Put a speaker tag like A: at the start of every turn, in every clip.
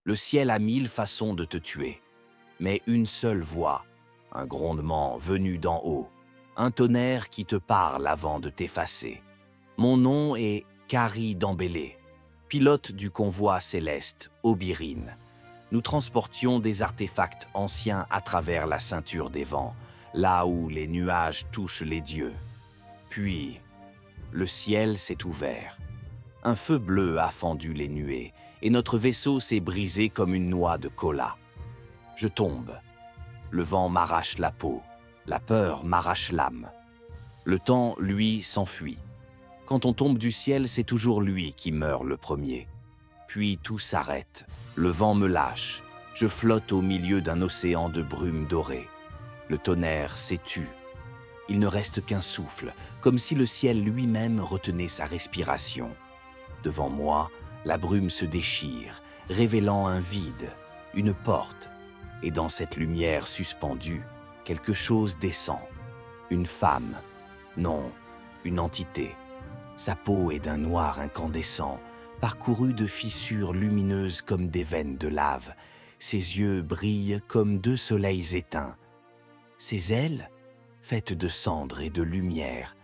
A: Le ciel a mille façons de te tuer, mais une seule voix, un grondement venu d'en haut, un tonnerre qui te parle avant de t'effacer. Mon nom est Kari Dambélé, pilote du convoi céleste Obirine. Nous transportions des artefacts anciens à travers la ceinture des vents, là où les nuages touchent les dieux. Puis, le ciel s'est ouvert. Un feu bleu a fendu les nuées, et notre vaisseau s'est brisé comme une noix de cola. Je tombe. Le vent m'arrache la peau, la peur m'arrache l'âme. Le temps, lui, s'enfuit. Quand on tombe du ciel, c'est toujours lui qui meurt le premier. Puis tout s'arrête. Le vent me lâche. Je flotte au milieu d'un océan de brume dorée. Le tonnerre s'est tu. Il ne reste qu'un souffle, comme si le ciel lui-même retenait sa respiration. Devant moi, la brume se déchire, révélant un vide, une porte. Et dans cette lumière suspendue, quelque chose descend. Une femme. Non, une entité. Sa peau est d'un noir incandescent, parcourue de fissures lumineuses comme des veines de lave. Ses yeux brillent comme deux soleils éteints. Ses ailes, faites de cendres et de lumière,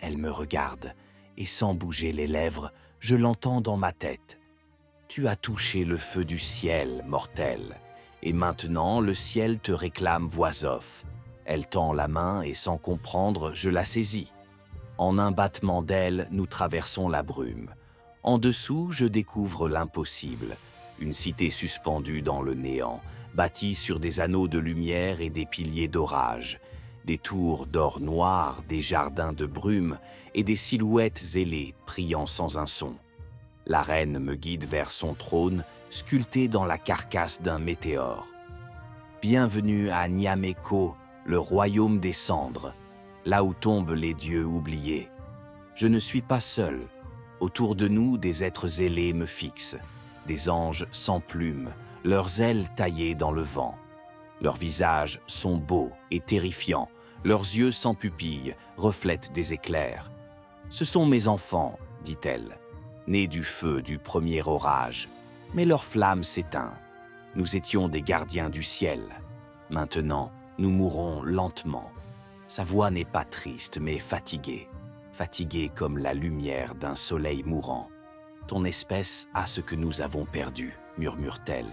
A: elle me regarde, et sans bouger les lèvres, je l'entends dans ma tête. Tu as touché le feu du ciel, mortel, et maintenant le ciel te réclame voix off. Elle tend la main et sans comprendre, je la saisis. En un battement d'ailes, nous traversons la brume. En dessous, je découvre l'impossible. Une cité suspendue dans le néant, bâtie sur des anneaux de lumière et des piliers d'orage. Des tours d'or noir, des jardins de brume et des silhouettes ailées priant sans un son. La reine me guide vers son trône, sculpté dans la carcasse d'un météore. Bienvenue à Nyameko, le royaume des cendres, là où tombent les dieux oubliés. Je ne suis pas seul. Autour de nous, des êtres ailés me fixent, des anges sans plumes, leurs ailes taillées dans le vent. Leurs visages sont beaux et terrifiants, leurs yeux sans pupilles reflètent des éclairs. « Ce sont mes enfants, dit-elle, nés du feu du premier orage, mais leur flamme s'éteint. Nous étions des gardiens du ciel. Maintenant, nous mourrons lentement. » Sa voix n'est pas triste, mais fatiguée, fatiguée comme la lumière d'un soleil mourant. « Ton espèce a ce que nous avons perdu, murmure-t-elle.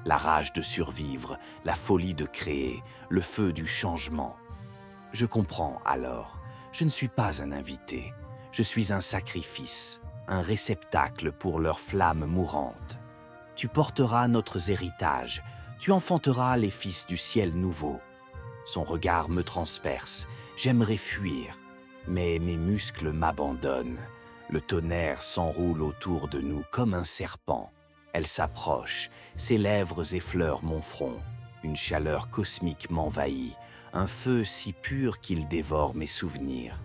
A: La rage de survivre, la folie de créer, le feu du changement. Je comprends alors. Je ne suis pas un invité. Je suis un sacrifice, un réceptacle pour leur flamme mourante. Tu porteras notre héritage, tu enfanteras les fils du ciel nouveau. Son regard me transperce, j'aimerais fuir, mais mes muscles m'abandonnent. Le tonnerre s'enroule autour de nous comme un serpent. Elle s'approche, ses lèvres effleurent mon front. Une chaleur cosmique m'envahit, un feu si pur qu'il dévore mes souvenirs.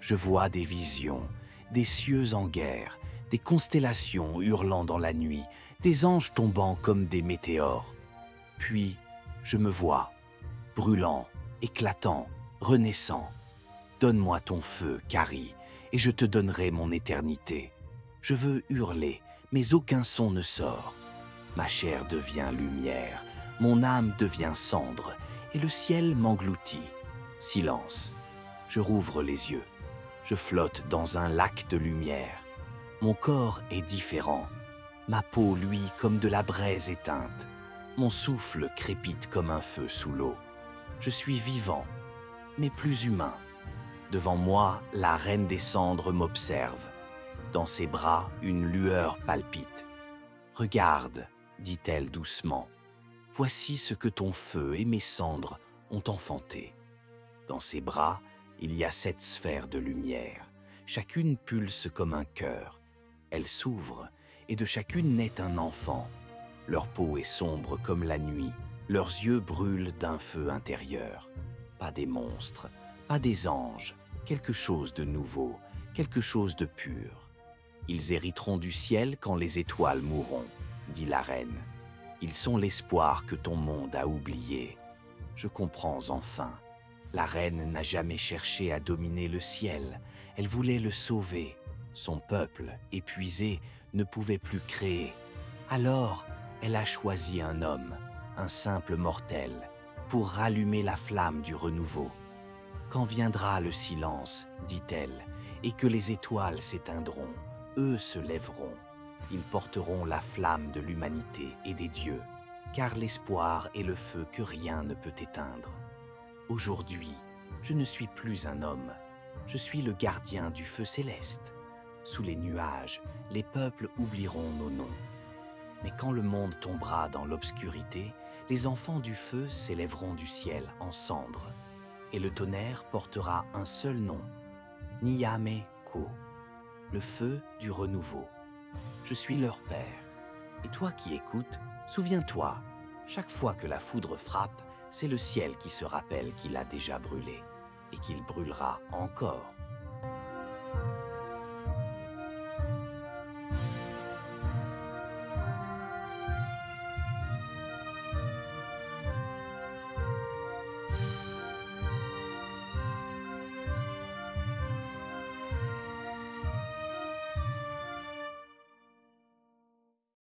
A: Je vois des visions, des cieux en guerre, des constellations hurlant dans la nuit, des anges tombant comme des météores. Puis, je me vois, brûlant, éclatant, renaissant. Donne-moi ton feu, Kari, et je te donnerai mon éternité. Je veux hurler, mais aucun son ne sort. Ma chair devient lumière, mon âme devient cendre, et le ciel m'engloutit. Silence. Je rouvre les yeux. Je flotte dans un lac de lumière. Mon corps est différent. Ma peau luit comme de la braise éteinte. Mon souffle crépite comme un feu sous l'eau. Je suis vivant, mais plus humain. Devant moi, la reine des cendres m'observe. Dans ses bras, une lueur palpite. « Regarde, dit-elle doucement. Voici ce que ton feu et mes cendres ont enfanté. » Dans ses bras, il y a 7 sphères de lumière. Chacune pulse comme un cœur. Elle s'ouvre, et de chacune naît un enfant. Leur peau est sombre comme la nuit. Leurs yeux brûlent d'un feu intérieur. Pas des monstres, pas des anges. Quelque chose de nouveau, quelque chose de pur. Ils hériteront du ciel quand les étoiles mourront, dit la reine. Ils sont l'espoir que ton monde a oublié. Je comprends enfin. La reine n'a jamais cherché à dominer le ciel. Elle voulait le sauver. Son peuple, épuisé, ne pouvait plus créer. Alors, Elle a choisi un homme, un simple mortel, pour rallumer la flamme du renouveau. Quand viendra le silence, dit-elle, et que les étoiles s'éteindront, eux se lèveront. Ils porteront la flamme de l'humanité et des dieux, car l'espoir est le feu que rien ne peut éteindre. Aujourd'hui, je ne suis plus un homme, je suis le gardien du feu céleste. Sous les nuages, les peuples oublieront nos noms. Mais quand le monde tombera dans l'obscurité, les enfants du feu s'élèveront du ciel en cendres, et le tonnerre portera un seul nom, Nyame-Ko, le feu du renouveau. Je suis leur père. Et toi qui écoutes, souviens-toi, chaque fois que la foudre frappe, c'est le ciel qui se rappelle qu'il a déjà brûlé et qu'il brûlera encore.